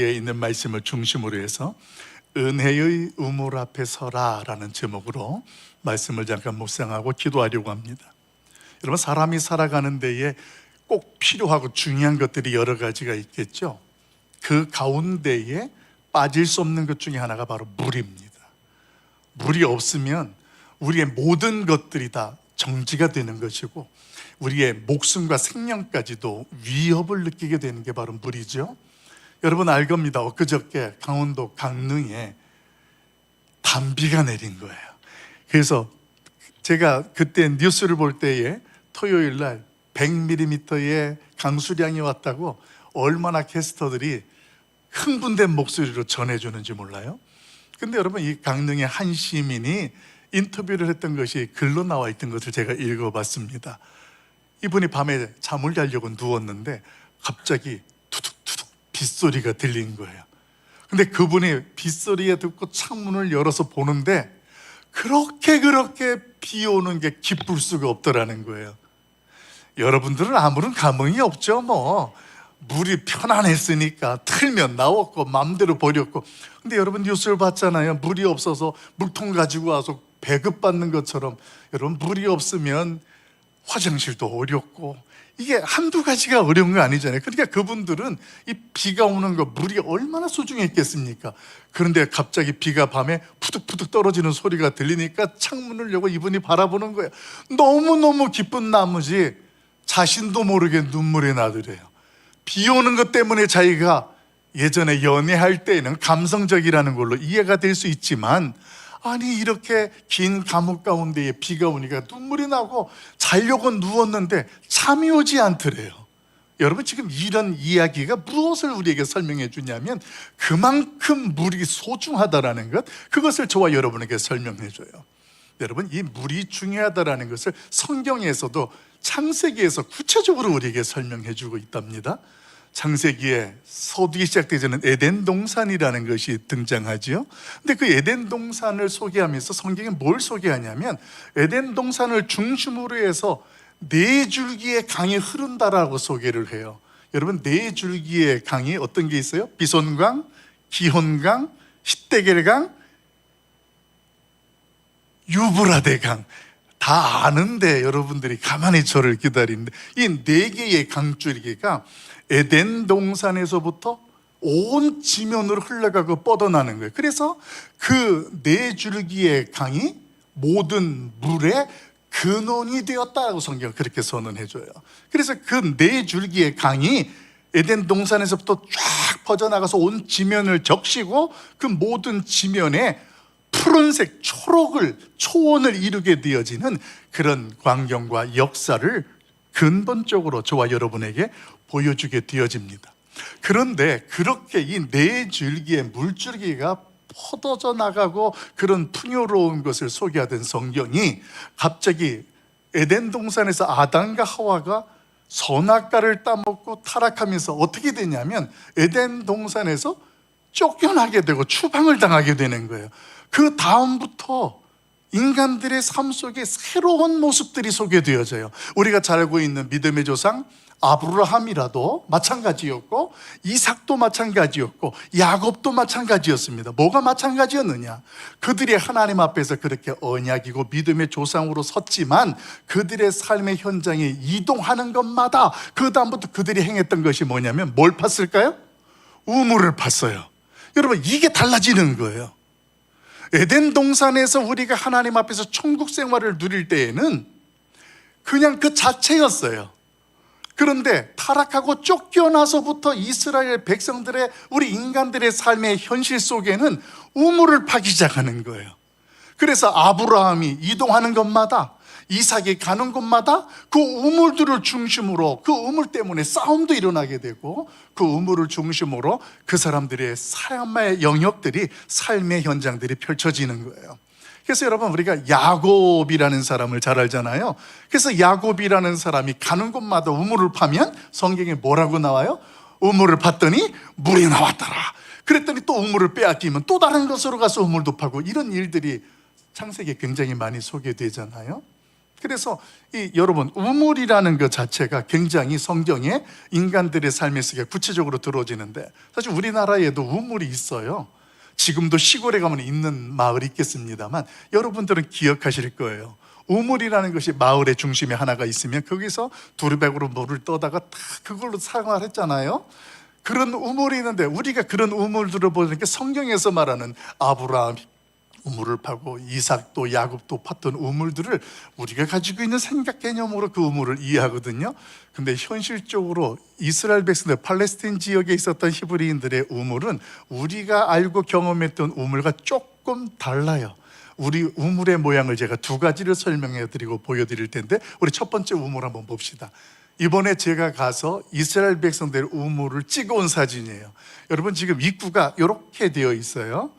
에 있는 말씀을 중심으로 해서 은혜의 우물 앞에 서라 라는 제목으로 말씀을 잠깐 묵상하고 기도하려고 합니다. 여러분, 사람이 살아가는 데에 꼭 필요하고 중요한 것들이 여러 가지가 있겠죠. 그 가운데에 빠질 수 없는 것 중에 하나가 바로 물입니다. 물이 없으면 우리의 모든 것들이 다 정지가 되는 것이고 우리의 목숨과 생명까지도 위협을 느끼게 되는 게 바로 물이죠. 여러분 알 겁니다. 엊그저께 강원도 강릉에 단비가 내린 거예요. 그래서 제가 그때 뉴스를 볼 때에 토요일 날 100mm의 강수량이 왔다고 얼마나 캐스터들이 흥분된 목소리로 전해주는지 몰라요. 근데 여러분, 이 강릉의 한 시민이 인터뷰를 했던 것이 글로 나와 있던 것을 제가 읽어봤습니다. 이분이 밤에 잠을 자려고 누웠는데 갑자기 투둑투둑 빗소리가 들린 거예요. 근데 그분이 빗소리에 듣고 창문을 열어서 보는데 그렇게 비 오는 게 기쁠 수가 없더라는 거예요. 여러분들은 아무런 감흥이 없죠. 물이 편안했으니까 틀면 나왔고 마음대로 버렸고. 근데 여러분 뉴스를 봤잖아요. 물이 없어서 물통 가지고 와서 배급받는 것처럼 여러분, 물이 없으면 화장실도 어렵고 이게 한두 가지가 어려운 거 아니잖아요. 그러니까 그분들은 이 비가 오는 거, 물이 얼마나 소중했겠습니까? 그런데 갑자기 비가 밤에 푸득푸득 떨어지는 소리가 들리니까 창문을 열고 이분이 바라보는 거예요. 너무너무 기쁜 나머지 자신도 모르게 눈물이 나더래요. 비 오는 것 때문에 자기가 예전에 연애할 때에는 감성적이라는 걸로 이해가 될 수 있지만, 아니 이렇게 긴 감옥 가운데에 비가 오니까 눈물이 나고 자려고 누웠는데 잠이 오지 않더래요. 여러분, 지금 이런 이야기가 무엇을 우리에게 설명해 주냐면 그만큼 물이 소중하다라는 것, 그것을 저와 여러분에게 설명해 줘요. 여러분, 이 물이 중요하다라는 것을 성경에서도 창세기에서 구체적으로 우리에게 설명해 주고 있답니다. 창세기에 서두기 시작되기 전에 에덴 동산이라는 것이 등장하죠. 근데 그 에덴 동산을 소개하면서 성경이 뭘 소개하냐면 에덴 동산을 중심으로 해서 네 줄기의 강이 흐른다라고 소개를 해요. 여러분, 네 줄기의 강이 어떤 게 있어요? 비손강, 기혼강, 히데겔강, 유브라데강. 다 아는데 여러분들이 가만히 저를 기다리는데, 이 네 개의 강줄기가 에덴 동산에서부터 온 지면으로 흘러가고 뻗어나는 거예요. 그래서 그 네 줄기의 강이 모든 물의 근원이 되었다고 성경은 그렇게 선언해줘요. 그래서 그 네 줄기의 강이 에덴 동산에서부터 쫙 퍼져나가서 온 지면을 적시고 그 모든 지면에 푸른색 초원을 이루게 되어지는 그런 광경과 역사를 근본적으로 저와 여러분에게 보여주게 되어집니다. 그런데 그렇게 이 네 줄기의 물줄기가 퍼져져 나가고 그런 풍요로운 것을 소개하던 성경이 갑자기 에덴 동산에서 아담과 하와가 선악과를 따먹고 타락하면서 어떻게 되냐면 에덴 동산에서 쫓겨나게 되고 추방을 당하게 되는 거예요. 그 다음부터 인간들의 삶 속에 새로운 모습들이 소개되어져요. 우리가 잘 알고 있는 믿음의 조상 아브라함이라도 마찬가지였고, 이삭도 마찬가지였고, 야곱도 마찬가지였습니다. 뭐가 마찬가지였느냐? 그들이 하나님 앞에서 그렇게 언약이고 믿음의 조상으로 섰지만 그들의 삶의 현장에 이동하는 것마다 그 다음부터 그들이 행했던 것이 뭐냐면 뭘 팠을까요? 우물을 팠어요. 여러분, 이게 달라지는 거예요. 에덴 동산에서 우리가 하나님 앞에서 천국 생활을 누릴 때에는 그냥 그 자체였어요. 그런데 타락하고 쫓겨나서부터 이스라엘 백성들의, 우리 인간들의 삶의 현실 속에는 우물을 파기 시작하는 거예요. 그래서 아브라함이 이동하는 것마다, 이삭이 가는 곳마다 그 우물들을 중심으로, 그 우물 때문에 싸움도 일어나게 되고 그 우물을 중심으로 그 사람들의 삶의 영역들이, 삶의 현장들이 펼쳐지는 거예요. 그래서 여러분, 우리가 야곱이라는 사람을 잘 알잖아요. 그래서 야곱이라는 사람이 가는 곳마다 우물을 파면 성경에 뭐라고 나와요? 우물을 팠더니 물이 나왔더라. 그랬더니 또 우물을 빼앗기면 또 다른 곳으로 가서 우물도 파고, 이런 일들이 창세기에 굉장히 많이 소개되잖아요. 그래서 여러분, 우물이라는 것 자체가 굉장히 성경에 인간들의 삶에 속에 구체적으로 들어지는데, 사실 우리나라에도 우물이 있어요. 지금도 시골에 가면 있는 마을이 있겠습니다만 여러분들은 기억하실 거예요. 우물이라는 것이 마을의 중심에 하나가 있으면 거기서 두루백으로 물을 떠다가 다 그걸로 생활했잖아요. 그런 우물이 있는데, 우리가 그런 우물들을 보니까 성경에서 말하는 아브라함 우물을 파고 이삭도 야곱도 팠던 우물들을 우리가 가지고 있는 생각 개념으로 그 우물을 이해하거든요. 근데 현실적으로 이스라엘 백성들, 팔레스타인 지역에 있었던 히브리인들의 우물은 우리가 알고 경험했던 우물과 조금 달라요. 우리 우물의 모양을 제가 두 가지를 설명해 드리고 보여드릴 텐데, 우리 첫 번째 우물 한번 봅시다. 이번에 제가 가서 이스라엘 백성들의 우물을 찍어온 사진이에요. 여러분, 지금 입구가 이렇게 되어 있어요.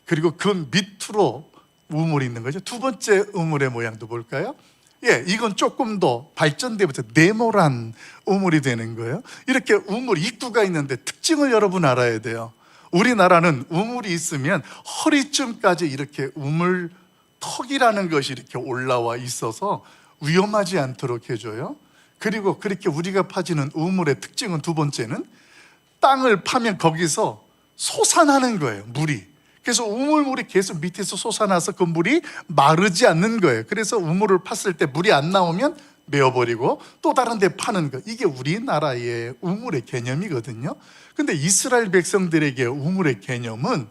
그리고 그 밑으로 우물이 있는 거죠. 두 번째 우물의 모양도 볼까요? 이건 조금 더 발전되면서 네모난 우물이 되는 거예요. 이렇게 우물 입구가 있는데 특징을 여러분 알아야 돼요. 우리나라는 우물이 있으면 허리쯤까지 이렇게 우물 턱이라는 것이 이렇게 올라와 있어서 위험하지 않도록 해줘요. 그리고 그렇게 우리가 파지는 우물의 특징은, 두 번째는 땅을 파면 거기서 솟아나는 거예요, 물이. 그래서 우물물이 계속 밑에서 솟아나서 그 물이 마르지 않는 거예요. 그래서 우물을 팠을 때 물이 안 나오면 메어버리고 또 다른 데 파는 거, 이게 우리나라의 우물의 개념이거든요. 근데 이스라엘 백성들에게 우물의 개념은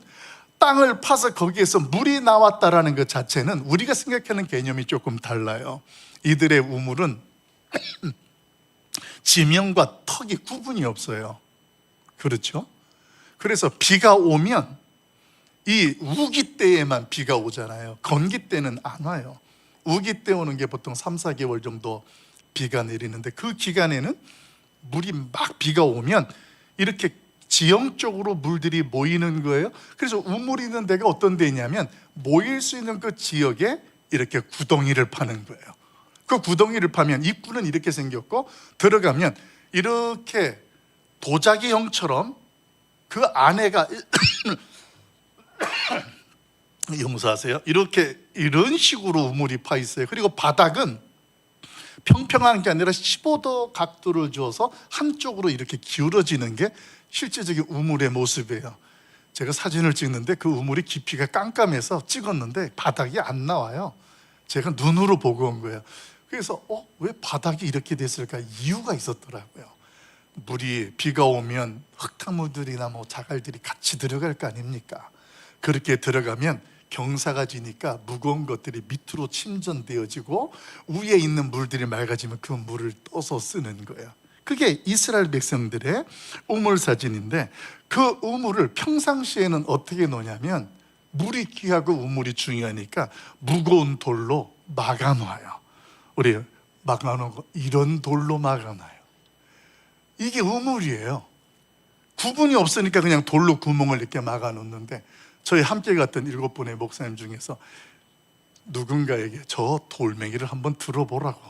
땅을 파서 거기에서 물이 나왔다라는 것 자체는 우리가 생각하는 개념이 조금 달라요. 이들의 우물은 지면과 턱이 구분이 없어요. 그렇죠? 그래서 비가 오면 이 우기 때에만 비가 오잖아요. 건기 때는 안 와요. 우기 때 오는 게 보통 3, 4개월 정도 비가 내리는데, 그 기간에는 물이 막 비가 오면 이렇게 지형적으로 물들이 모이는 거예요. 그래서 우물이 있는 데가 어떤 데냐면 모일 수 있는 그 지역에 이렇게 구덩이를 파는 거예요. 그 구덩이를 파면 입구는 이렇게 생겼고, 들어가면 이렇게 도자기형처럼 그 안에가 용서하세요. 이런 식으로 우물이 파 있어요. 그리고 바닥은 평평한 게 아니라 15도 각도를 주어서 한쪽으로 이렇게 기울어지는 게 실제적인 우물의 모습이에요. 제가 사진을 찍는데 그 우물이 깊이가 깜깜해서 찍었는데 바닥이 안 나와요. 제가 눈으로 보고 온 거예요. 그래서 왜 바닥이 이렇게 됐을까? 이유가 있었더라고요. 물이 비가 오면 흙탕물들이나 자갈들이 같이 들어갈 거 아닙니까? 그렇게 들어가면 경사가 지니까 무거운 것들이 밑으로 침전되어지고 위에 있는 물들이 맑아지면 그 물을 떠서 쓰는 거예요. 그게 이스라엘 백성들의 우물 사진인데, 그 우물을 평상시에는 어떻게 놓냐면, 물이 귀하고 우물이 중요하니까 무거운 돌로 막아놔요. 우리 막아놓은 거, 이런 돌로 막아놔요. 이게 우물이에요. 구분이 없으니까 그냥 돌로 구멍을 이렇게 막아놓는데, 저희 함께 갔던 7분의 목사님 중에서 누군가에게 저 돌멩이를 한번 들어보라고,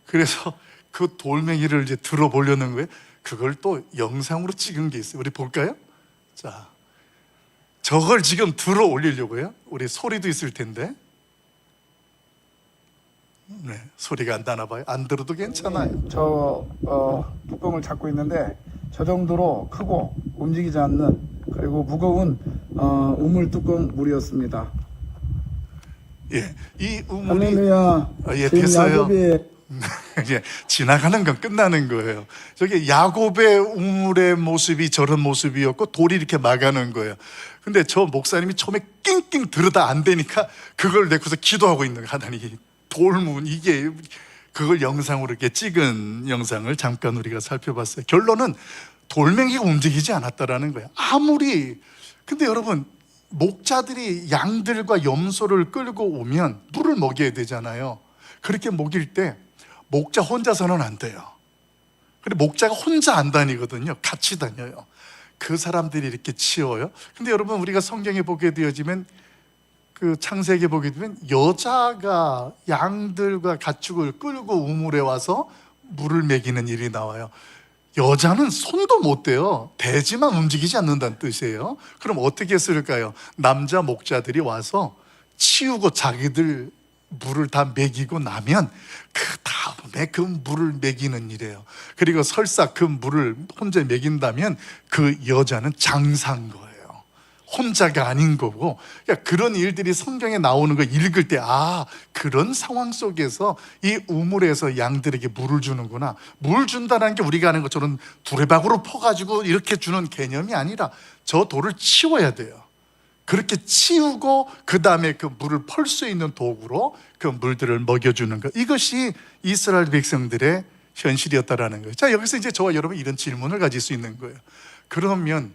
그래서 그 돌멩이를 이제 들어보려는 거예요. 그걸 또 영상으로 찍은 게 있어요. 우리 볼까요? 자, 저걸 지금 들어 올리려고요. 우리 소리도 있을 텐데. 네, 소리가 안 나나 봐요. 안 들어도 괜찮아요. 저 뚜껑을 잡고 있는데 저 정도로 크고 움직이지 않는, 그리고 무거운 우물 뚜껑 물이었습니다. 이 우물이 할렐루야. 지금 됐어요. 야곱이 이제 지나가는 건 끝나는 거예요. 저게 야곱의 우물의 모습이 저런 모습이었고 돌이 이렇게 막아놓은 거예요. 근데 저 목사님이 처음에 낑낑 들으다 안 되니까 그걸 내고서 기도하고 있는 거예요. 하나님, 돌문, 이게, 그걸 영상으로 이렇게 찍은 영상을 잠깐 우리가 살펴봤어요. 결론은 돌멩이가 움직이지 않았다라는 거예요. 근데 여러분, 목자들이 양들과 염소를 끌고 오면 물을 먹여야 되잖아요. 그렇게 먹일 때 목자 혼자서는 안 돼요. 근데 목자가 혼자 안 다니거든요. 같이 다녀요. 그 사람들이 이렇게 치워요. 근데 여러분, 우리가 성경에 보게 되어지면, 그 창세기에 보게 되면 여자가 양들과 가축을 끌고 우물에 와서 물을 먹이는 일이 나와요. 여자는 손도 못 대요. 대지만 움직이지 않는다는 뜻이에요. 그럼 어떻게 했을까요? 남자 목자들이 와서 치우고 자기들 물을 다 먹이고 나면 그 다음에 그 물을 먹이는 일이에요. 그리고 설사 그 물을 혼자 먹인다면 그 여자는 장사인 거예요. 혼자가 아닌 거고. 그러니까 그런 일들이 성경에 나오는 거 읽을 때 그런 상황 속에서 이 우물에서 양들에게 물을 주는구나. 물 준다는 게 우리가 아는 것처럼 두레박으로 퍼가지고 이렇게 주는 개념이 아니라 저 돌을 치워야 돼요. 그렇게 치우고 그 다음에 그 물을 펄 수 있는 도구로 그 물들을 먹여주는 것, 이것이 이스라엘 백성들의 현실이었다라는 거예요. 자, 여기서 이제 저와 여러분 이런 질문을 가질 수 있는 거예요. 그러면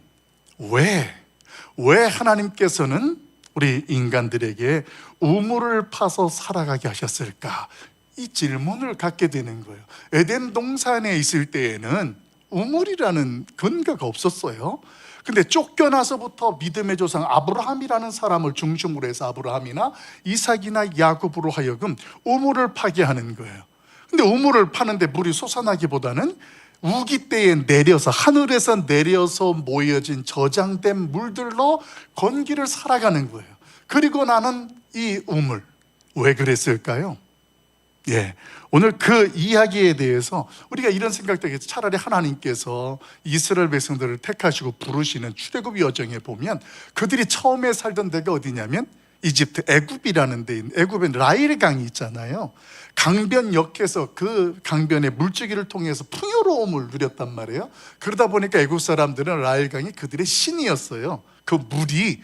왜 하나님께서는 우리 인간들에게 우물을 파서 살아가게 하셨을까? 이 질문을 갖게 되는 거예요. 에덴 동산에 있을 때에는 우물이라는 근거가 없었어요. 근데 쫓겨나서부터 믿음의 조상 아브라함이라는 사람을 중심으로 해서 아브라함이나 이삭이나 야곱으로 하여금 우물을 파게 하는 거예요. 근데 우물을 파는데 물이 솟아나기보다는 우기 때에 내려서, 하늘에서 내려서 모여진 저장된 물들로 건기를 살아가는 거예요. 그리고 나는 이 우물, 왜 그랬을까요? 오늘 그 이야기에 대해서 우리가 이런 생각도 하겠죠. 차라리 하나님께서 이스라엘 백성들을 택하시고 부르시는 출애굽 여정에 보면 그들이 처음에 살던 데가 어디냐면 이집트 애굽이라는 데인, 애굽에 라일 강이 있잖아요. 강변 옆에서 그 강변의 물줄기를 통해서 풍요로움을 누렸단 말이에요. 그러다 보니까 애굽 사람들은 라일 강이 그들의 신이었어요. 그 물이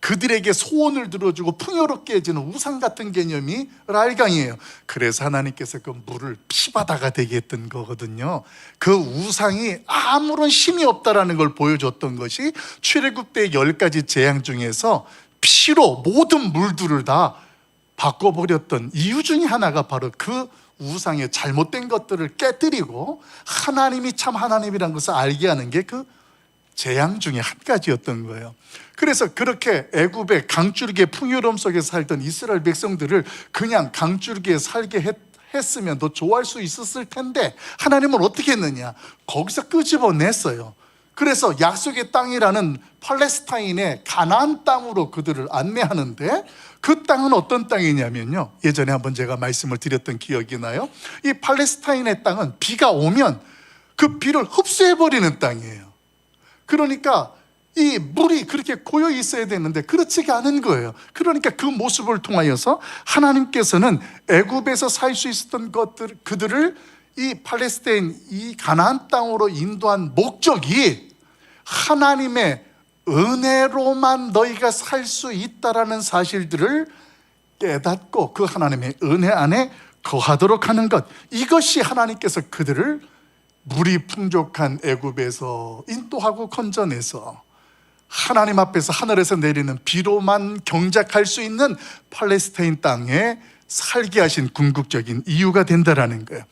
그들에게 소원을 들어주고 풍요롭게 해주는 우상 같은 개념이 라일강이에요. 그래서 하나님께서 그 물을 피바다가 되게 했던 거거든요. 그 우상이 아무런 힘이 없다라는 걸 보여줬던 것이 출애굽 때 10가지 재앙 중에서 피로 모든 물들을 다 바꿔버렸던 이유 중에 하나가 바로 그 우상의 잘못된 것들을 깨뜨리고 하나님이 참 하나님이라는 것을 알게 하는 게 그 재앙 중에 한 가지였던 거예요. 그래서 그렇게 애굽의 강줄기의 풍요로움 속에서 살던 이스라엘 백성들을 그냥 강줄기에 살게 했으면 더 좋아할 수 있었을 텐데 하나님은 어떻게 했느냐? 거기서 끄집어냈어요. 그래서 약속의 땅이라는 팔레스타인의 가나안 땅으로 그들을 안내하는데, 그 땅은 어떤 땅이냐면요, 예전에 한번 제가 말씀을 드렸던 기억이 나요. 이 팔레스타인의 땅은 비가 오면 그 비를 흡수해버리는 땅이에요. 그러니까 이 물이 그렇게 고여 있어야 되는데 그렇지가 않은 거예요. 그러니까 그 모습을 통하여서 하나님께서는 애굽에서 살 수 있었던 그들을 이 팔레스타인, 이 가나안 땅으로 인도한 목적이 하나님의 은혜로만 너희가 살 수 있다라는 사실들을 깨닫고 그 하나님의 은혜 안에 거하도록 하는 것, 이것이 하나님께서 그들을 물이 풍족한 애굽에서 인도하고 건져내서 하나님 앞에서 하늘에서 내리는 비로만 경작할 수 있는 팔레스타인 땅에 살게 하신 궁극적인 이유가 된다라는 거예요.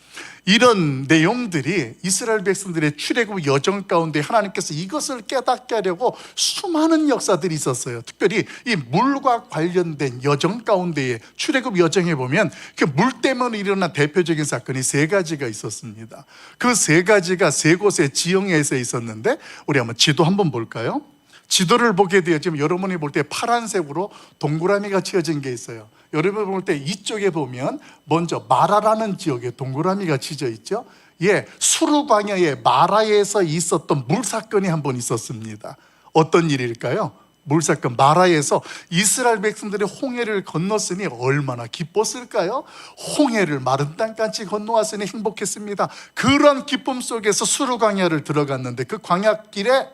이런 내용들이 이스라엘 백성들의 출애굽 여정 가운데 하나님께서 이것을 깨닫게 하려고 수많은 역사들이 있었어요. 특별히 이 물과 관련된 여정 가운데에 출애굽 여정에 보면 그 물 때문에 일어난 대표적인 사건이 3가지가 있었습니다. 그 3가지가 3곳의 지형에서 있었는데, 우리 한번 지도 한번 볼까요? 지도를 보게 되어 지금 여러분이 볼 때 파란색으로 동그라미가 치어진 게 있어요. 여러분이 볼 때 이쪽에 보면 먼저 마라라는 지역에 동그라미가 치져 있죠. 수르 광야의 마라에서 있었던 물사건이 한 번 있었습니다. 어떤 일일까요? 물사건, 마라에서 이스라엘 백성들이 홍해를 건넜으니 얼마나 기뻤을까요? 홍해를 마른 땅까지 건너왔으니 행복했습니다. 그런 기쁨 속에서 수르 광야를 들어갔는데 그 광야길에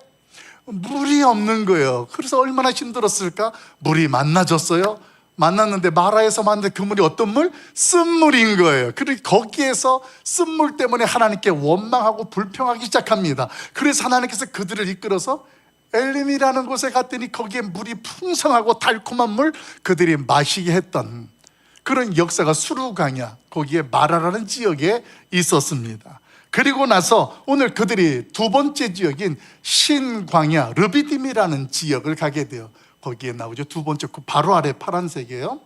물이 없는 거예요. 그래서 얼마나 힘들었을까? 물이 만나졌어요. 만났는데 마라에서 만든 그 물이 어떤 물? 쓴물인 거예요. 그리고 거기에서 쓴물 때문에 하나님께 원망하고 불평하기 시작합니다. 그래서 하나님께서 그들을 이끌어서 엘림이라는 곳에 갔더니 거기에 물이 풍성하고 달콤한 물, 그들이 마시게 했던 그런 역사가 수르강야, 거기에 마라라는 지역에 있었습니다. 그리고 나서 오늘 그들이 2번째 지역인 신광야, 르비딤이라는 지역을 가게 돼요. 거기에 나오죠. 2번째, 바로 아래 파란색이에요.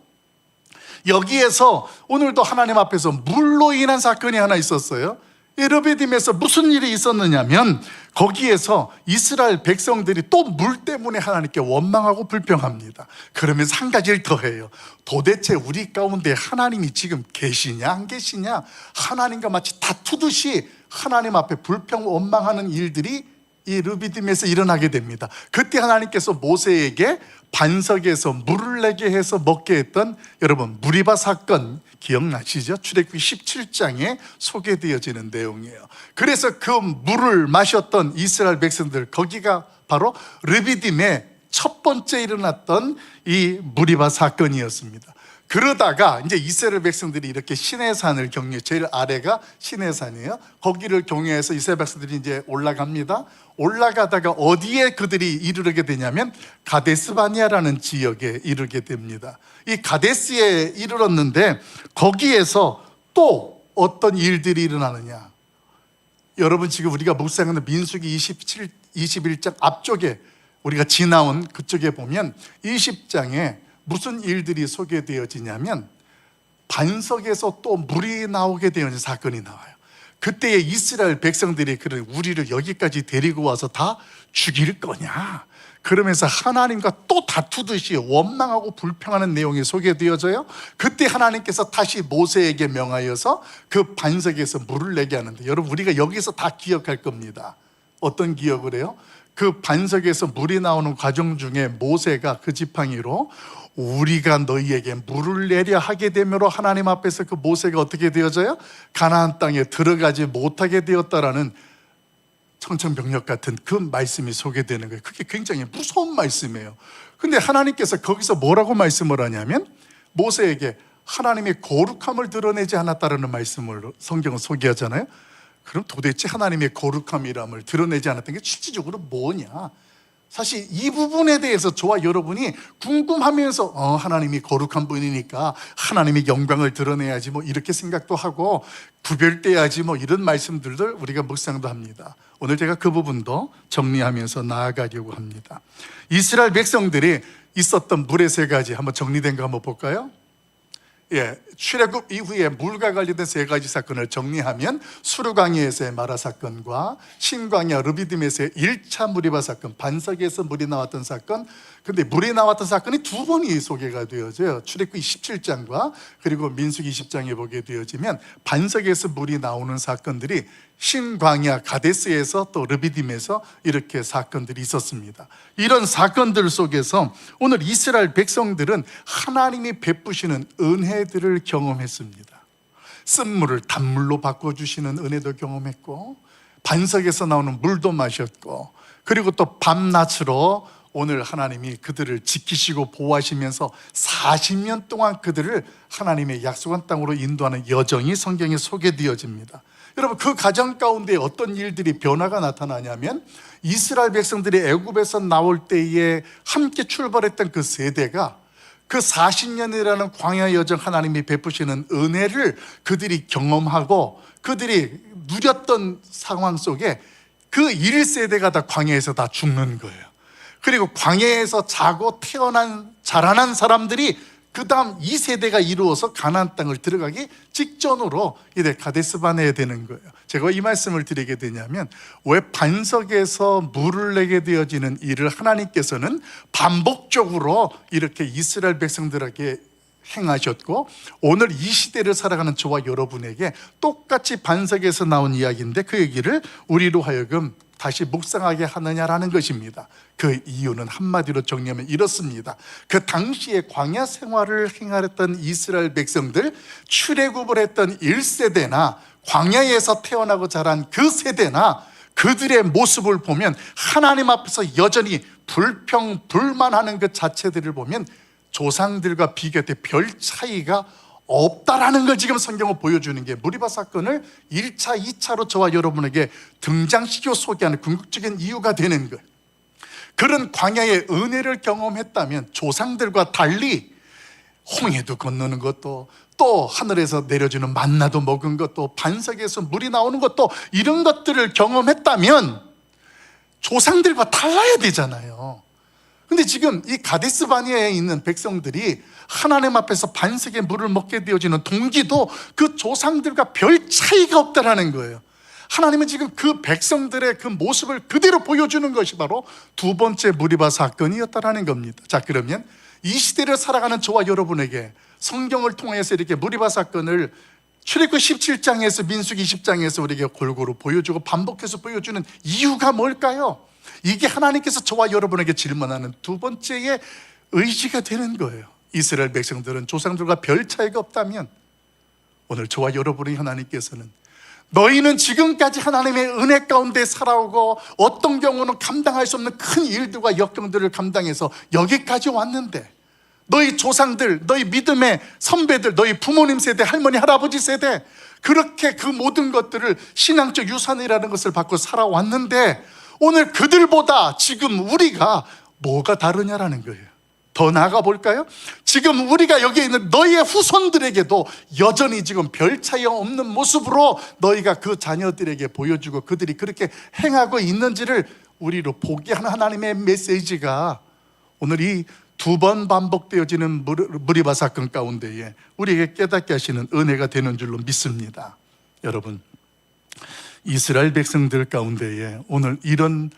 여기에서 오늘도 하나님 앞에서 물로 인한 사건이 하나 있었어요. 이 르비딤에서 무슨 일이 있었느냐면 거기에서 이스라엘 백성들이 또 물 때문에 하나님께 원망하고 불평합니다. 그러면서 한 가지를 더 해요. 도대체 우리 가운데 하나님이 지금 계시냐 안 계시냐, 하나님과 마치 다투듯이 하나님 앞에 불평 원망하는 일들이 이 르비딤에서 일어나게 됩니다. 그때 하나님께서 모세에게 반석에서 물을 내게 해서 먹게 했던, 여러분 무리바 사건 기억나시죠? 출애굽기 17장에 소개되어지는 내용이에요. 그래서 그 물을 마셨던 이스라엘 백성들, 거기가 바로 르비딤의 첫 번째 일어났던 이 무리바 사건이었습니다. 그러다가 이제 이스라엘 백성들이 이렇게 시내산을 경유해, 제일 아래가 시내산이에요. 거기를 경유해서 이스라엘 백성들이 이제 올라갑니다. 올라가다가 어디에 그들이 이르게 되냐면 가데스바니아라는 지역에 이르게 됩니다. 이 가데스에 이르렀는데 거기에서 또 어떤 일들이 일어나느냐, 여러분 지금 우리가 묵상하는 민수기 21장 앞쪽에 우리가 지나온 그쪽에 보면 20장에 무슨 일들이 소개되어지냐면 반석에서 또 물이 나오게 되는 사건이 나와요. 그때에 이스라엘 백성들이 그래, 우리를 여기까지 데리고 와서 다 죽일 거냐, 그러면서 하나님과 또 다투듯이 원망하고 불평하는 내용이 소개되어져요. 그때 하나님께서 다시 모세에게 명하여서 그 반석에서 물을 내게 하는데, 여러분 우리가 여기서 다 기억할 겁니다. 어떤 기억을 해요? 그 반석에서 물이 나오는 과정 중에 모세가 그 지팡이로 우리가 너희에게 물을 내려 하게 되므로 하나님 앞에서 그 모세가 어떻게 되어져요? 가나안 땅에 들어가지 못하게 되었다라는 청천벽력 같은 그 말씀이 소개되는 거예요. 그게 굉장히 무서운 말씀이에요. 근데 하나님께서 거기서 뭐라고 말씀을 하냐면 모세에게 하나님의 거룩함을 드러내지 않았다라는 말씀을 성경은 소개하잖아요. 그럼 도대체 하나님의 거룩함이람을 드러내지 않았던 게 실질적으로 뭐냐? 사실 이 부분에 대해서 저와 여러분이 궁금하면서 하나님이 거룩한 분이니까 하나님의 영광을 드러내야지 뭐 이렇게 생각도 하고 구별돼야지 뭐 이런 말씀들을 우리가 묵상도 합니다. 오늘 제가 그 부분도 정리하면서 나아가려고 합니다. 이스라엘 백성들이 있었던 물의 세 가지, 한번 정리된 거 한번 볼까요? 출애굽 이후에 물과 관련된 세 가지 사건을 정리하면 수르광야에서의 마라 사건과 신광야 르비딤에서의 1차 무리바 사건, 반석에서 물이 나왔던 사건. 근데 물이 나왔던 사건이 두 번이 소개가 되어져요. 출애굽기 17장과 그리고 민수기 20장에 보게 되어지면 반석에서 물이 나오는 사건들이 신광야 가데스에서 또 르비딤에서 이렇게 사건들이 있었습니다. 이런 사건들 속에서 오늘 이스라엘 백성들은 하나님이 베푸시는 은혜들을 경험했습니다. 쓴물을 단물로 바꿔주시는 은혜도 경험했고, 반석에서 나오는 물도 마셨고, 그리고 또 밤낮으로 오늘 하나님이 그들을 지키시고 보호하시면서 40년 동안 그들을 하나님의 약속한 땅으로 인도하는 여정이 성경에 소개되어집니다. 여러분 그 가정 가운데 어떤 일들이 변화가 나타나냐면 이스라엘 백성들이 애굽에서 나올 때에 함께 출발했던 그 세대가 그 40년이라는 광야 여정, 하나님이 베푸시는 은혜를 그들이 경험하고 그들이 누렸던 상황 속에 그 1세대가 다 광야에서 다 죽는 거예요. 그리고 광야에서 자고 자라난 사람들이 그 다음 2세대가 이루어서 가나안 땅을 들어가기 직전으로 이제 가데스바네에 되는 거예요. 제가 이 말씀을 드리게 되냐면 왜 반석에서 물을 내게 되어지는 일을 하나님께서는 반복적으로 이렇게 이스라엘 백성들에게 행하셨고, 오늘 이 시대를 살아가는 저와 여러분에게 똑같이 반석에서 나온 이야기인데 그 얘기를 우리로 하여금 다시 묵상하게 하느냐라는 것입니다. 그 이유는 한마디로 정리하면 이렇습니다. 그 당시에 광야 생활을 행하였던 이스라엘 백성들, 출애굽을 했던 1세대나 광야에서 태어나고 자란 그 세대나 그들의 모습을 보면 하나님 앞에서 여전히 불평불만하는 그 자체들을 보면 조상들과 비교할 때 별 차이가 없다라는 걸 지금 성경은 보여주는 게 무리바 사건을 1차, 2차로 저와 여러분에게 등장시켜 소개하는 궁극적인 이유가 되는 거예요. 그런 광야의 은혜를 경험했다면 조상들과 달리 홍해도 건너는 것도, 또 하늘에서 내려주는 만나도 먹은 것도, 반석에서 물이 나오는 것도, 이런 것들을 경험했다면 조상들과 달라야 되잖아요. 근데 지금 이 가데스 바니아에 있는 백성들이 하나님 앞에서 반석의 물을 먹게 되어지는 동기도 그 조상들과 별 차이가 없다라는 거예요. 하나님은 지금 그 백성들의 그 모습을 그대로 보여주는 것이 바로 두 번째 무리바 사건이었다라는 겁니다. 자, 그러면 이 시대를 살아가는 저와 여러분에게 성경을 통해서 이렇게 무리바 사건을 출애굽 17장에서 민수기 20장에서 우리에게 골고루 보여주고 반복해서 보여주는 이유가 뭘까요? 이게 하나님께서 저와 여러분에게 질문하는 두 번째의 의지가 되는 거예요. 이스라엘 백성들은 조상들과 별 차이가 없다면 오늘 저와 여러분의 하나님께서는 너희는 지금까지 하나님의 은혜 가운데 살아오고 어떤 경우는 감당할 수 없는 큰 일들과 역경들을 감당해서 여기까지 왔는데 너희 조상들, 너희 믿음의 선배들, 너희 부모님 세대, 할머니, 할아버지 세대 그렇게 그 모든 것들을 신앙적 유산이라는 것을 받고 살아왔는데 오늘 그들보다 지금 우리가 뭐가 다르냐라는 거예요. 더 나아가 볼까요? 지금 우리가 여기 있는 너희의 후손들에게도 여전히 지금 별 차이 없는 모습으로 너희가 그 자녀들에게 보여주고 그들이 그렇게 행하고 있는지를 우리로 보게 하는 하나님의 메시지가 오늘 이 두 번 반복되어지는 무리바 사건 가운데에 우리에게 깨닫게 하시는 은혜가 되는 줄로 믿습니다. 여러분, 이스라엘 백성들 가운데에 오늘 이런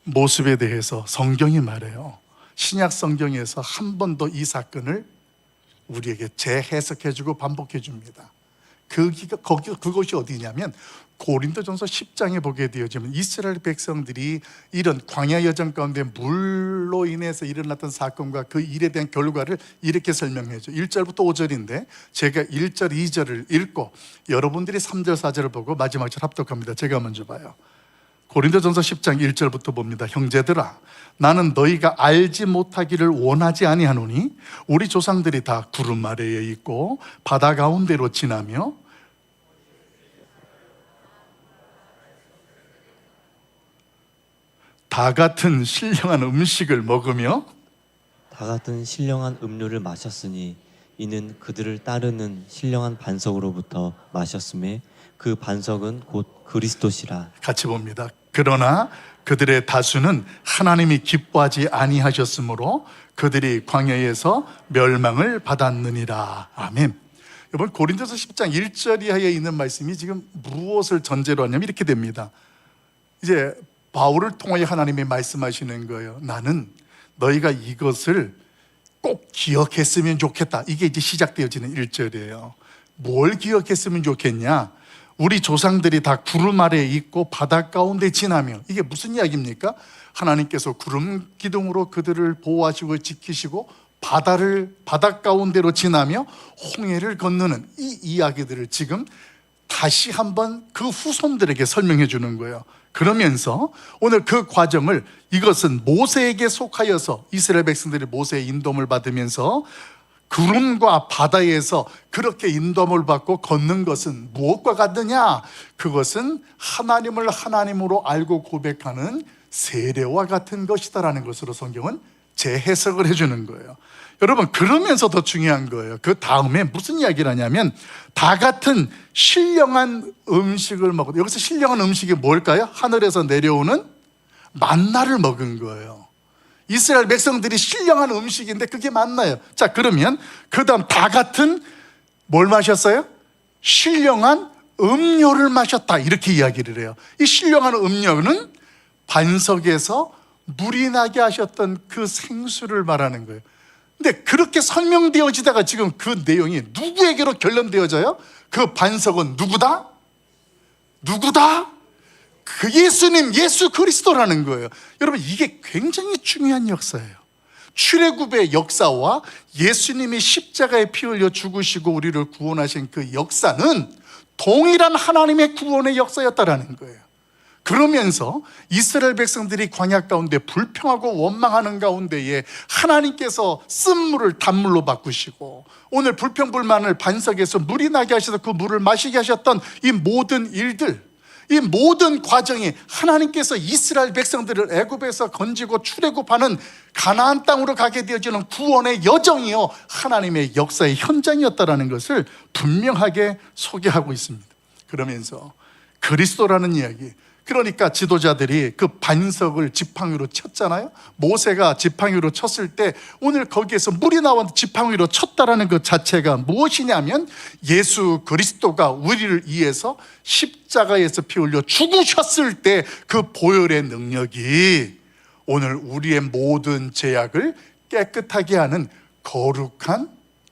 모습에 대해서 성경이 말해요. 신약 성경에서 한 번 더 이 사건을 우리에게 재해석해주고 반복해줍니다. 그것이 어디냐면 고린도전서 10장에 보게 되어지면 이스라엘 백성들이 이런 광야 여정 가운데 물로 인해서 일어났던 사건과 그 일에 대한 결과를 이렇게 설명해줘. 1절부터 5절인데 제가 1절, 2절을 읽고 여러분들이 3절, 4절을 보고 마지막 절 합독합니다. 제가 먼저 봐요. 고린도전서 10장 1절부터 봅니다. 형제들아, 나는 너희가 알지 못하기를 원하지 아니하노니 우리 조상들이 다 구름 아래에 있고 바다 가운데로 지나며 다 같은 신령한 음식을 먹으며 다 같은 신령한 음료를 마셨으니 이는 그들을 따르는 신령한 반석으로부터 마셨음에 그 반석은 곧 그리스도시라. 같이 봅니다. 그러나 그들의 다수는 하나님이 기뻐하지 아니하셨으므로 그들이 광야에서 멸망을 받았느니라. 아멘. 이번 고린도서 10장 1절 이하에 있는 말씀이 지금 무엇을 전제로 하냐면 이렇게 됩니다. 이제 바울을 통하여 하나님이 말씀하시는 거예요. 나는 너희가 이것을 꼭 기억했으면 좋겠다. 이게 이제 시작되어지는 1절이에요. 뭘 기억했으면 좋겠냐? 우리 조상들이 다 구름 아래에 있고 바다 가운데 지나며, 이게 무슨 이야기입니까? 하나님께서 구름 기둥으로 그들을 보호하시고 지키시고 바다 가운데로 지나며 홍해를 건너는 이 이야기들을 지금 다시 한번 그 후손들에게 설명해 주는 거예요. 그러면서 오늘 그 과정을, 이것은 모세에게 속하여서 이스라엘 백성들이 모세의 인도를 받으면서 구름과 바다에서 그렇게 인도를 받고 걷는 것은 무엇과 같느냐? 그것은 하나님을 하나님으로 알고 고백하는 세례와 같은 것이다라는 것으로 성경은 재해석을 해주는 거예요. 여러분, 그러면서 더 중요한 거예요. 그 다음에 무슨 이야기를 하냐면 다 같은 신령한 음식을 먹고, 여기서 신령한 음식이 뭘까요? 하늘에서 내려오는 만나를 먹은 거예요. 이스라엘 백성들이 신령한 음식인데 그게 만나요. 자, 그러면 그 다음 다 같은 뭘 마셨어요? 신령한 음료를 마셨다, 이렇게 이야기를 해요. 이 신령한 음료는 반석에서 물이 나게 하셨던 그 생수를 말하는 거예요. 근데 그렇게 설명되어지다가 지금 그 내용이 누구에게로 결론되어져요? 그 반석은 누구다? 누구다? 그 예수님, 예수 그리스도라는 거예요. 여러분, 이게 굉장히 중요한 역사예요. 출애굽의 역사와 예수님이 십자가에 피 흘려 죽으시고 우리를 구원하신 그 역사는 동일한 하나님의 구원의 역사였다라는 거예요. 그러면서 이스라엘 백성들이 광야 가운데 불평하고 원망하는 가운데에 하나님께서 쓴물을 단물로 바꾸시고 오늘 불평불만을 반석에서 물이 나게 하셔서 그 물을 마시게 하셨던 이 모든 일들, 이 모든 과정이 하나님께서 이스라엘 백성들을 애굽에서 건지고 출애굽하는 가나안 땅으로 가게 되어지는 구원의 여정이요, 하나님의 역사의 현장이었다라는 것을 분명하게 소개하고 있습니다. 그러면서 그리스도라는 이야기, 그러니까 지도자들이 그 반석을 지팡이로 쳤잖아요. 모세가 지팡이로 쳤을 때 오늘 거기에서 물이 나와 지팡이로 쳤다라는 것 자체가 무엇이냐면 예수 그리스도가 우리를 위해서 십자가에서 피 흘려 죽으셨을 때 그 보혈의 능력이 오늘 우리의 모든 죄악을 깨끗하게 하는 거룩한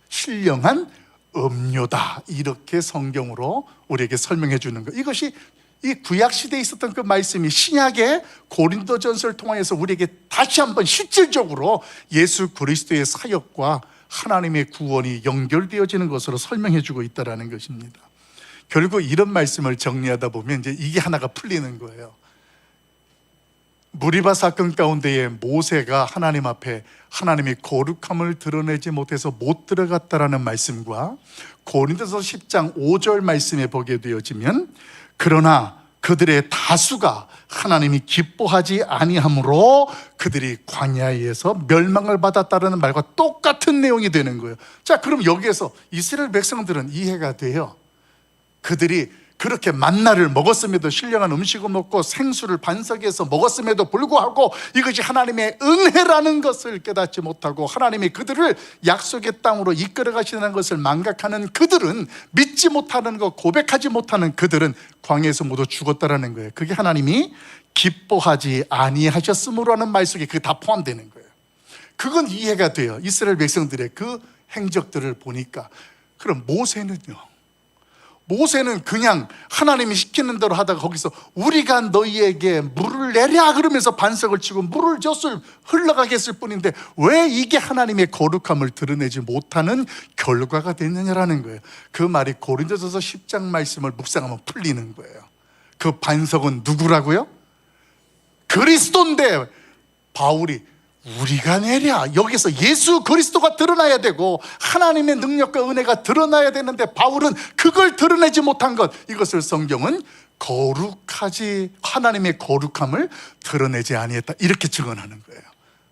신령한 음료다, 이렇게 성경으로 우리에게 설명해 주는 것. 이것이 이 구약 시대에 있었던 그 말씀이 신약의 고린도전서를 통해서 우리에게 다시 한번 실질적으로 예수 그리스도의 사역과 하나님의 구원이 연결되어지는 것으로 설명해 주고 있다는 것입니다. 결국 이런 말씀을 정리하다 보면 이제 이게 하나가 풀리는 거예요. 무리바 사건 가운데에 모세가 하나님 앞에 하나님의 거룩함을 드러내지 못해서 못 들어갔다라는 말씀과 고린도서 10장 5절 말씀에 보게 되어지면 그러나 그들의 다수가 하나님이 기뻐하지 아니하므로 그들이 광야에서 멸망을 받았다라는 말과 똑같은 내용이 되는 거예요. 자, 그럼 여기에서 이스라엘 백성들은 이해가 돼요. 그들이 그렇게 만나를 먹었음에도, 신령한 음식을 먹고 생수를 반석에서 먹었음에도 불구하고 이것이 하나님의 은혜라는 것을 깨닫지 못하고 하나님이 그들을 약속의 땅으로 이끌어 가시는 것을 망각하는 그들은, 믿지 못하는 것, 고백하지 못하는 그들은 광야에서 모두 죽었다라는 거예요. 그게 하나님이 기뻐하지 아니하셨으므로 하는 말 속에 그게 다 포함되는 거예요. 그건 이해가 돼요. 이스라엘 백성들의 그 행적들을 보니까. 그럼 모세는 그냥 하나님이 시키는 대로 하다가 거기서 우리가 너희에게 물을 내랴 그러면서 반석을 치고 물을 젖을 흘러가게 했을 뿐인데 왜 이게 하나님의 거룩함을 드러내지 못하는 결과가 됐느냐라는 거예요. 그 말이 고린도전서 10장 말씀을 묵상하면 풀리는 거예요. 그 반석은 누구라고요? 그리스도인데 바울이 우리가 내랴, 여기서 예수 그리스도가 드러나야 되고 하나님의 능력과 은혜가 드러나야 되는데 바울은 그걸 드러내지 못한 것, 이것을 성경은 거룩하지, 하나님의 거룩함을 드러내지 아니했다, 이렇게 증언하는 거예요.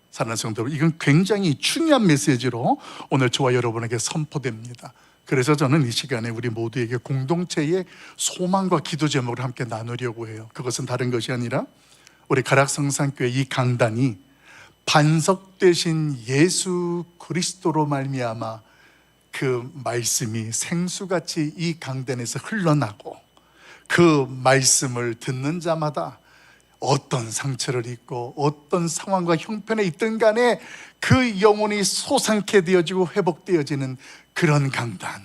사랑하는 성도 여러분, 이건 굉장히 중요한 메시지로 오늘 저와 여러분에게 선포됩니다. 그래서 저는 이 시간에 우리 모두에게 공동체의 소망과 기도 제목을 함께 나누려고 해요. 그것은 다른 것이 아니라 우리 가락성산교회 이 강단이 반석 되신 예수 그리스도로 말미암아 그 말씀이 생수같이 이 강단에서 흘러나고 그 말씀을 듣는 자마다 어떤 상처를 입고 어떤 상황과 형편에 있든 간에 그 영혼이 솟아나게 되어지고 회복되어지는 그런 강단,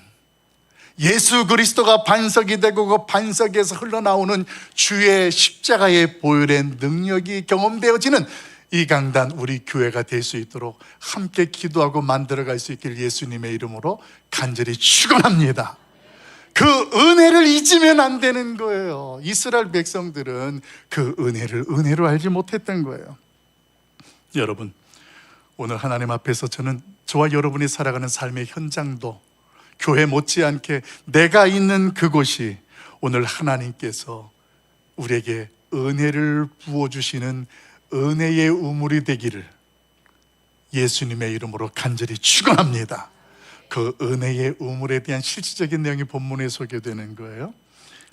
예수 그리스도가 반석이 되고 그 반석에서 흘러나오는 주의 십자가의 보혈의 능력이 경험되어지는 이 강단, 우리 교회가 될 수 있도록 함께 기도하고 만들어갈 수 있길 예수님의 이름으로 간절히 축원합니다. 그 은혜를 잊으면 안 되는 거예요. 이스라엘 백성들은 그 은혜를 은혜로 알지 못했던 거예요. 여러분, 오늘 하나님 앞에서 저는 저와 여러분이 살아가는 삶의 현장도 교회 못지않게 내가 있는 그곳이 오늘 하나님께서 우리에게 은혜를 부어주시는 은혜의 우물이 되기를 예수님의 이름으로 간절히 축원합니다. 그 은혜의 우물에 대한 실질적인 내용이 본문에 소개되는 거예요.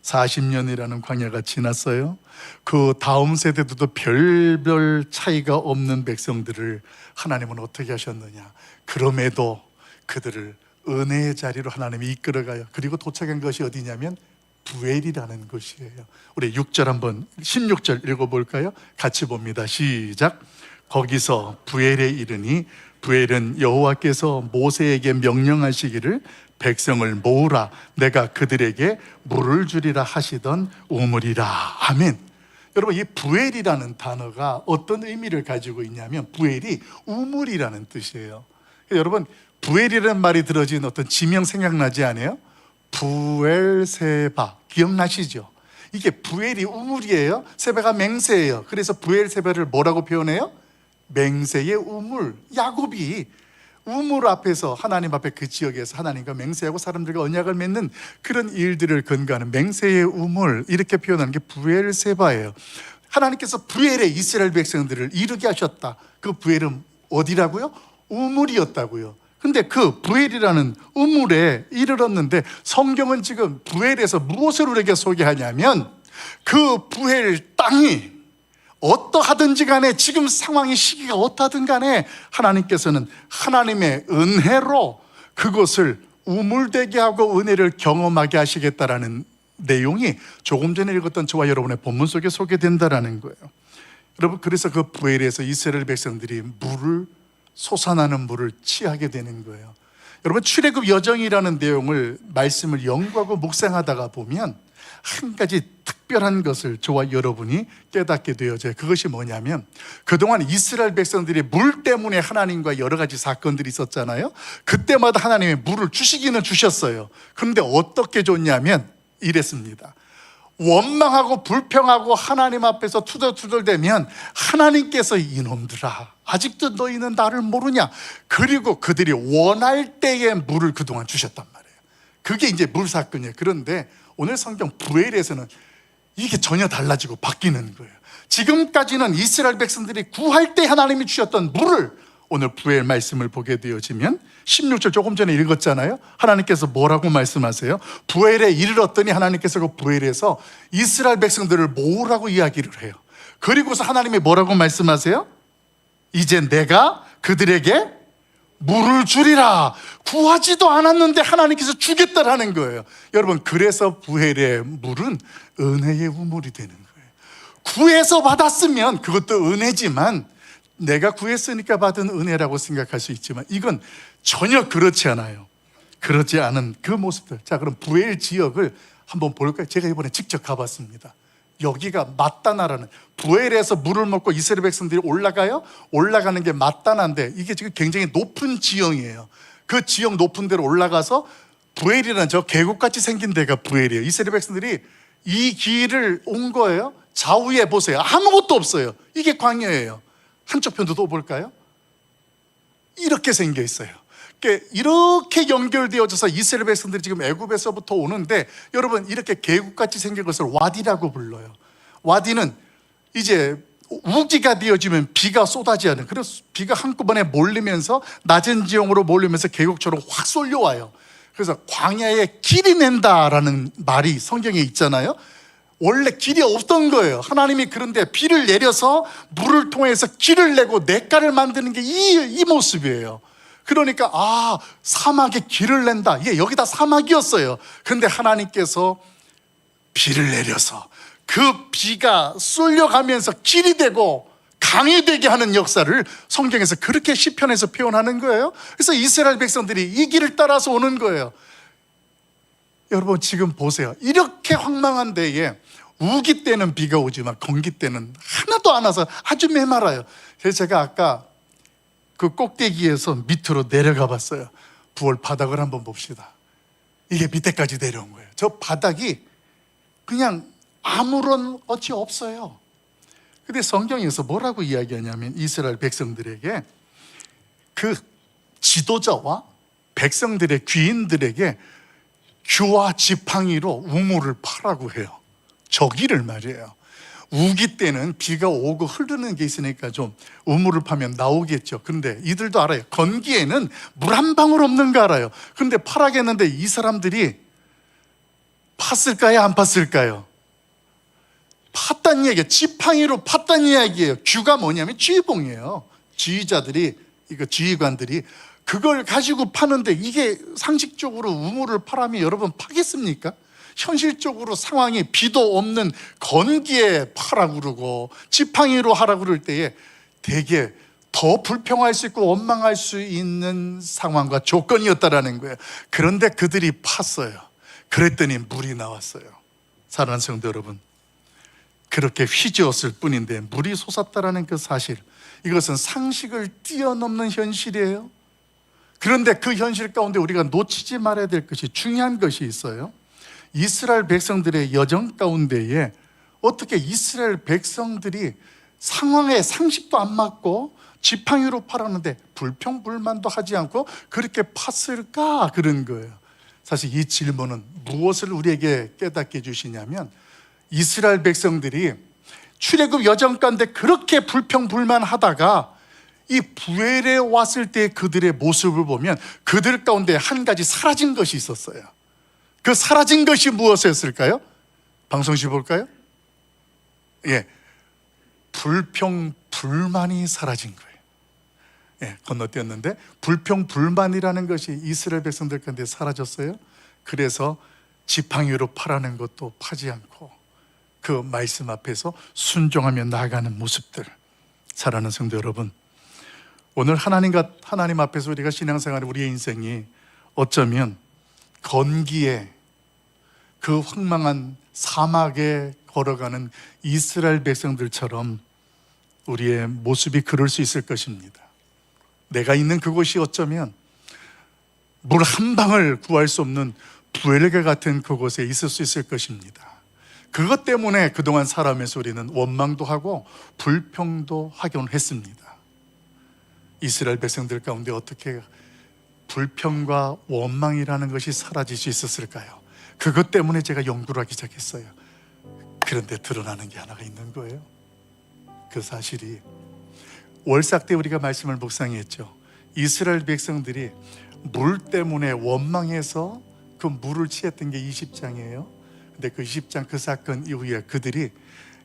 40년이라는 광야가 지났어요. 그 다음 세대들도 별별 차이가 없는 백성들을 하나님은 어떻게 하셨느냐, 그럼에도 그들을 은혜의 자리로 하나님이 이끌어가요. 그리고 도착한 것이 어디냐면 부엘이라는 것이에요. 우리 6절 한번 16절 읽어볼까요? 같이 봅니다. 시작. 거기서 부엘에 이르니 부엘은 여호와께서 모세에게 명령하시기를 백성을 모으라, 내가 그들에게 물을 주리라 하시던 우물이라. 아멘. 여러분, 이 부엘이라는 단어가 어떤 의미를 가지고 있냐면 부엘이 우물이라는 뜻이에요. 여러분, 부엘이라는 말이 들어진 어떤 지명 생각나지 않아요? 부엘세바, 기억나시죠? 이게 부엘이 우물이에요. 세바가 맹세예요. 그래서 부엘세바를 뭐라고 표현해요? 맹세의 우물. 야곱이 우물 앞에서, 하나님 앞에 그 지역에서 하나님과 맹세하고 사람들과 언약을 맺는 그런 일들을 근거하는 맹세의 우물, 이렇게 표현하는 게 부엘세바예요. 하나님께서 부엘에 이스라엘 백성들을 이르게 하셨다. 그 부엘은 어디라고요? 우물이었다고요. 근데 그 부엘이라는 우물에 이르렀는데 성경은 지금 부엘에서 무엇을 우리에게 소개하냐면 그 부엘 땅이 어떠하든지 간에 지금 상황의 시기가 어떠하든 간에 하나님께서는 하나님의 은혜로 그것을 우물되게 하고 은혜를 경험하게 하시겠다라는 내용이 조금 전에 읽었던 저와 여러분의 본문 속에 소개된다라는 거예요. 여러분, 그래서 그 부엘에서 이스라엘 백성들이 솟아나는 물을 취하게 되는 거예요. 여러분, 출애굽 여정이라는 내용을 말씀을 연구하고 묵상하다가 보면 한 가지 특별한 것을 저와 여러분이 깨닫게 되어져요. 그것이 뭐냐면 그동안 이스라엘 백성들이 물 때문에 하나님과 여러 가지 사건들이 있었잖아요. 그때마다 하나님이 물을 주시기는 주셨어요. 그런데 어떻게 줬냐면 이랬습니다. 원망하고 불평하고 하나님 앞에서 투덜투덜대면 하나님께서 이놈들아 아직도 너희는 나를 모르냐, 그리고 그들이 원할 때에 물을 그동안 주셨단 말이에요. 그게 이제 물 사건이에요. 그런데 오늘 성경 부엘에서는 이게 전혀 달라지고 바뀌는 거예요. 지금까지는 이스라엘 백성들이 구할 때 하나님이 주셨던 물을 오늘 부엘 말씀을 보게 되어지면 16절 조금 전에 읽었잖아요. 하나님께서 뭐라고 말씀하세요? 부엘에 이르렀더니 하나님께서 그 부엘에서 이스라엘 백성들을 모으라고 이야기를 해요. 그리고서 하나님이 뭐라고 말씀하세요? 이제 내가 그들에게 물을 주리라. 구하지도 않았는데 하나님께서 주겠다라는 거예요. 여러분, 그래서 부엘의 물은 은혜의 우물이 되는 거예요. 구해서 받았으면 그것도 은혜지만 내가 구했으니까 받은 은혜라고 생각할 수 있지만 이건 전혀 그렇지 않아요. 그렇지 않은 그 모습들. 자, 그럼 부엘 지역을 한번 볼까요? 제가 이번에 직접 가봤습니다. 여기가 마따나라는, 부엘에서 물을 먹고 이스라엘 백성들이 올라가요. 올라가는 게 마따나인데 이게 지금 굉장히 높은 지형이에요. 그 지형 높은 데로 올라가서 부엘이라는 저 계곡같이 생긴 데가 부엘이에요. 이스라엘 백성들이 이 길을 온 거예요. 좌우에 보세요. 아무것도 없어요. 이게 광야예요. 한쪽 편도 또 볼까요? 이렇게 생겨 있어요. 이렇게 연결되어져서 이스라엘 백성들이 지금 애굽에서부터 오는데, 여러분, 이렇게 계곡같이 생긴 것을 와디라고 불러요. 와디는 이제 우기가 되어지면 비가 쏟아지는, 그래서 비가 한꺼번에 몰리면서 낮은 지형으로 몰리면서 계곡처럼 확 쏠려와요. 그래서 광야에 길이 낸다라는 말이 성경에 있잖아요. 원래 길이 없던 거예요. 하나님이 그런데 비를 내려서 물을 통해서 길을 내고 냇가를 만드는 게 이 모습이에요. 그러니까 사막에 길을 낸다. 이게 여기다 사막이었어요. 그런데 하나님께서 비를 내려서 그 비가 쏠려가면서 길이 되고 강이 되게 하는 역사를 성경에서 그렇게 시편에서 표현하는 거예요. 그래서 이스라엘 백성들이 이 길을 따라서 오는 거예요. 여러분, 지금 보세요. 이렇게 황망한 데에 우기 때는 비가 오지만 건기 때는 하나도 안 와서 아주 메말라요. 그래서 제가 아까 그 꼭대기에서 밑으로 내려가 봤어요. 부월 바닥을 한번 봅시다. 이게 밑에까지 내려온 거예요. 저 바닥이 그냥 아무런 어찌 없어요. 근데 성경에서 뭐라고 이야기하냐면 이스라엘 백성들에게, 그 지도자와 백성들의 귀인들에게 규와 지팡이로 우물을 파라고 해요. 저기를 말이에요. 우기 때는 비가 오고 흐르는 게 있으니까 좀 우물을 파면 나오겠죠. 그런데 이들도 알아요. 건기에는 물 한 방울 없는 거 알아요. 그런데 파라겠는데 이 사람들이 팠을까요? 안 팠을까요? 팠단 얘기예요. 지팡이로 팠단 이야기예요. 규가 뭐냐면 지휘봉이에요. 지휘자들이, 지휘관들이 그걸 가지고 파는데, 이게 상식적으로 우물을 파라면 여러분 파겠습니까? 현실적으로 상황이 비도 없는 건기에 파라고 그러고 지팡이로 하라고 그럴 때에 되게 더 불평할 수 있고 원망할 수 있는 상황과 조건이었다라는 거예요. 그런데 그들이 팠어요. 그랬더니 물이 나왔어요. 사랑하는 성도 여러분, 그렇게 휘저었을 뿐인데 물이 솟았다라는 그 사실, 이것은 상식을 뛰어넘는 현실이에요. 그런데 그 현실 가운데 우리가 놓치지 말아야 될 것이, 중요한 것이 있어요. 이스라엘 백성들의 여정 가운데에 어떻게 이스라엘 백성들이 상황에 상식도 안 맞고 지팡이로 팔았는데 불평불만도 하지 않고 그렇게 팠을까, 그런 거예요. 사실 이 질문은 무엇을 우리에게 깨닫게 해주시냐면, 이스라엘 백성들이 출애굽 여정 가운데 그렇게 불평불만하다가 이 부엘에 왔을 때 그들의 모습을 보면 그들 가운데 한 가지 사라진 것이 있었어요. 그 사라진 것이 무엇이었을까요? 방송시 볼까요? 불평 불만이 사라진 거예요. 건너뛰었는데 불평 불만이라는 것이 이스라엘 백성들 가운데 사라졌어요. 그래서 지팡이로 파라는 것도 파지 않고 그 말씀 앞에서 순종하며 나아가는 모습들. 사랑하는 성도 여러분, 오늘 하나님 앞에서 우리가 신앙생활, 우리의 인생이 어쩌면 건기에 그 황망한 사막에 걸어가는 이스라엘 백성들처럼 우리의 모습이 그럴 수 있을 것입니다. 내가 있는 그곳이 어쩌면 물 한 방울 구할 수 없는 부엘과 같은 그곳에 있을 수 있을 것입니다. 그것 때문에 그동안 살아오면서 우리는 원망도 하고 불평도 하곤 했습니다. 이스라엘 백성들 가운데 어떻게 불평과 원망이라는 것이 사라질 수 있었을까요? 그것 때문에 제가 연구를 하기 시작했어요. 그런데 드러나는 게 하나가 있는 거예요. 그 사실이 월삭 때 우리가 말씀을 묵상했죠. 이스라엘 백성들이 물 때문에 원망해서 그 물을 취했던 게 20장이에요. 근데 그 20장 그 사건 이후에 그들이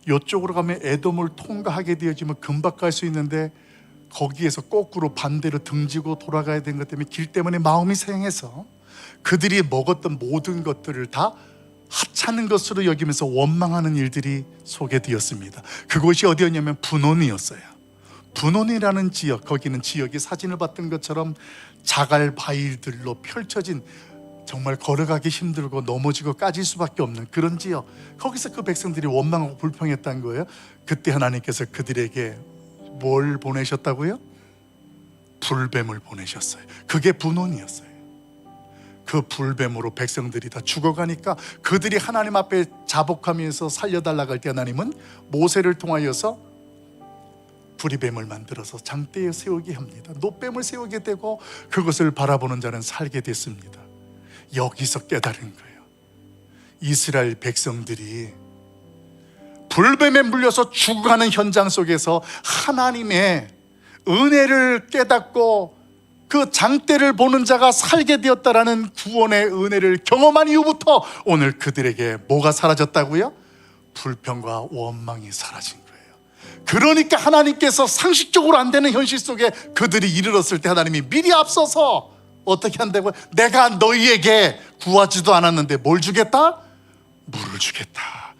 이쪽으로 가면 에돔을 통과하게 되어지면 금방 갈 수 있는데 거기에서 거꾸로 반대로 등지고 돌아가야 되는 것 때문에 길 때문에 마음이 상해서 그들이 먹었던 모든 것들을 다 하찮은 것으로 여기면서 원망하는 일들이 소개되었습니다. 그곳이 어디였냐면 분온이었어요. 분온이라는 지역, 거기는 지역이 사진을 봤던 것처럼 자갈 바위들로 펼쳐진 정말 걸어가기 힘들고 넘어지고 까질 수밖에 없는 그런 지역, 거기서 그 백성들이 원망하고 불평했다는 거예요. 그때 하나님께서 그들에게 뭘 보내셨다고요? 불뱀을 보내셨어요. 그게 분온이었어요. 그 불뱀으로 백성들이 다 죽어가니까 그들이 하나님 앞에 자복하면서 살려달라고 할 때 하나님은 모세를 통하여서 부리뱀을 만들어서 장대에 세우게 합니다. 노뱀을 세우게 되고 그것을 바라보는 자는 살게 됐습니다. 여기서 깨달은 거예요. 이스라엘 백성들이 불뱀에 물려서 죽어가는 현장 속에서 하나님의 은혜를 깨닫고 그 장대를 보는 자가 살게 되었다라는 구원의 은혜를 경험한 이후부터 오늘 그들에게 뭐가 사라졌다고요? 불평과 원망이 사라진 거예요. 그러니까 하나님께서 상식적으로 안 되는 현실 속에 그들이 이르렀을 때 하나님이 미리 앞서서 어떻게 한다고요? 내가 너희에게 구하지도 않았는데 뭘 주겠다? 물을 주겠다.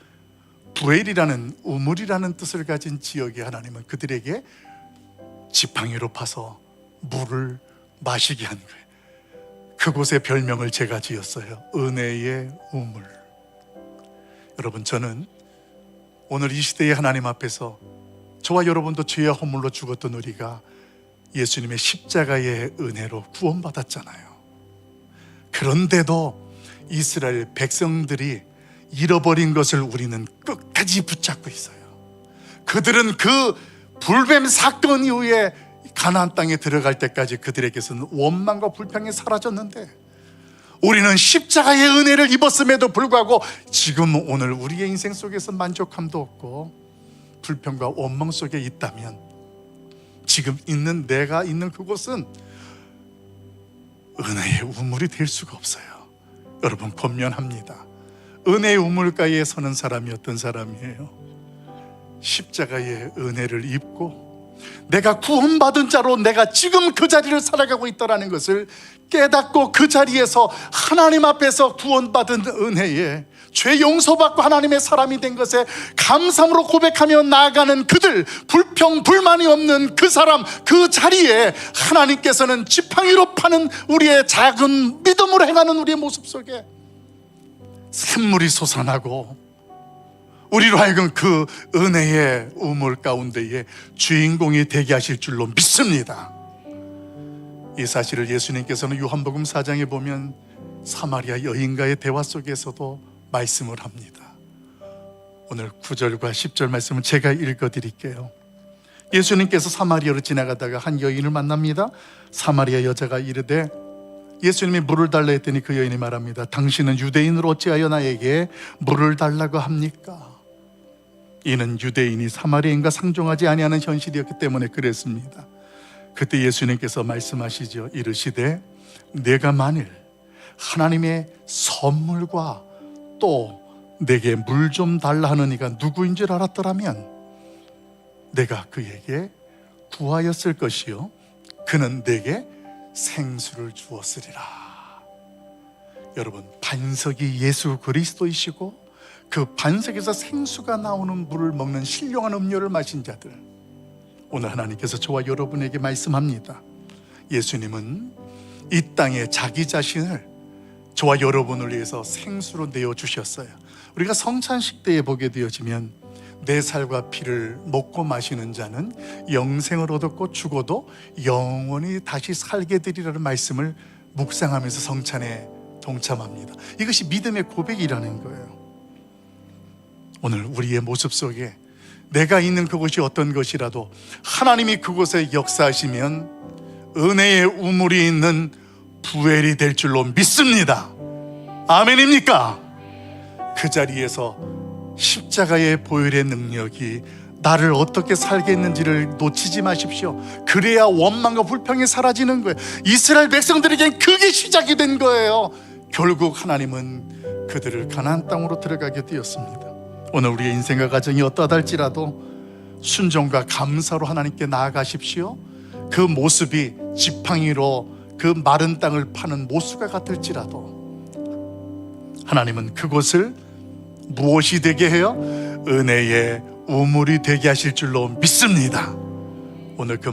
부엘이라는 우물이라는 뜻을 가진 지역에 하나님은 그들에게 지팡이로 파서 물을 마시게 한 거예요. 그곳의 별명을 제가 지었어요. 은혜의 우물. 여러분, 저는 오늘 이 시대의 하나님 앞에서 저와 여러분도 죄와 허물로 죽었던 우리가 예수님의 십자가의 은혜로 구원받았잖아요. 그런데도 이스라엘 백성들이 잃어버린 것을 우리는 끝까지 붙잡고 있어요. 그들은 그 불뱀 사건 이후에 가나안 땅에 들어갈 때까지 그들에게서는 원망과 불평이 사라졌는데 우리는 십자가의 은혜를 입었음에도 불구하고 지금 오늘 우리의 인생 속에서 만족함도 없고 불평과 원망 속에 있다면 지금 있는 내가 있는 그곳은 은혜의 우물이 될 수가 없어요. 여러분, 권면합니다. 은혜의 우물가에 서는 사람이 어떤 사람이에요? 십자가의 은혜를 입고 내가 구원받은 자로 내가 지금 그 자리를 살아가고 있다는 것을 깨닫고 그 자리에서 하나님 앞에서 구원받은 은혜에 죄 용서받고 하나님의 사람이 된 것에 감사함으로 고백하며 나아가는 그들, 불평 불만이 없는 그 사람, 그 자리에 하나님께서는 지팡이로 파는 우리의 작은 믿음으로 행하는 우리의 모습 속에 샘물이 솟아나고 우리로 하여금 그 은혜의 우물 가운데에 주인공이 되게 하실 줄로 믿습니다. 이 사실을 예수님께서는 요한복음 4장에 보면 사마리아 여인과의 대화 속에서도 말씀을 합니다. 오늘 9절과 10절 말씀은 제가 읽어드릴게요. 예수님께서 사마리아로 지나가다가 한 여인을 만납니다. 사마리아 여자가 이르되 예수님이 물을 달라 했더니 그 여인이 말합니다. 당신은 유대인으로 어찌하여 나에게 물을 달라고 합니까? 이는 유대인이 사마리아인과 상종하지 아니하는 현실이었기 때문에 그랬습니다. 그때 예수님께서 말씀하시죠. 이르시되 내가 만일 하나님의 선물과 또 내게 물 좀 달라 하는 이가 누구인 줄 알았더라면 내가 그에게 구하였을 것이요 그는 내게 생수를 주었으리라. 여러분, 반석이 예수 그리스도이시고 그 반석에서 생수가 나오는 물을 먹는 신령한 음료를 마신 자들, 오늘 하나님께서 저와 여러분에게 말씀합니다. 예수님은 이 땅에 자기 자신을 저와 여러분을 위해서 생수로 내어주셨어요. 우리가 성찬식 때에 보게 되어지면 내 살과 피를 먹고 마시는 자는 영생을 얻었고 죽어도 영원히 다시 살게 되리라는 말씀을 묵상하면서 성찬에 동참합니다. 이것이 믿음의 고백이라는 거예요. 오늘 우리의 모습 속에 내가 있는 그곳이 어떤 것이라도 하나님이 그곳에 역사하시면 은혜의 우물이 있는 부엘이 될 줄로 믿습니다. 아멘입니까? 그 자리에서 십자가의 보혈의 능력이 나를 어떻게 살게 했는지를 놓치지 마십시오. 그래야 원망과 불평이 사라지는 거예요. 이스라엘 백성들에겐 그게 시작이 된 거예요. 결국 하나님은 그들을 가나안 땅으로 들어가게 되었습니다. 오늘 우리의 인생과 가정이 어떠하다 할지라도 순종과 감사로 하나님께 나아가십시오. 그 모습이 지팡이로 그 마른 땅을 파는 모수가 같을지라도 하나님은 그곳을 무엇이 되게 해요? 은혜의 우물이 되게 하실 줄로 믿습니다. 오늘 그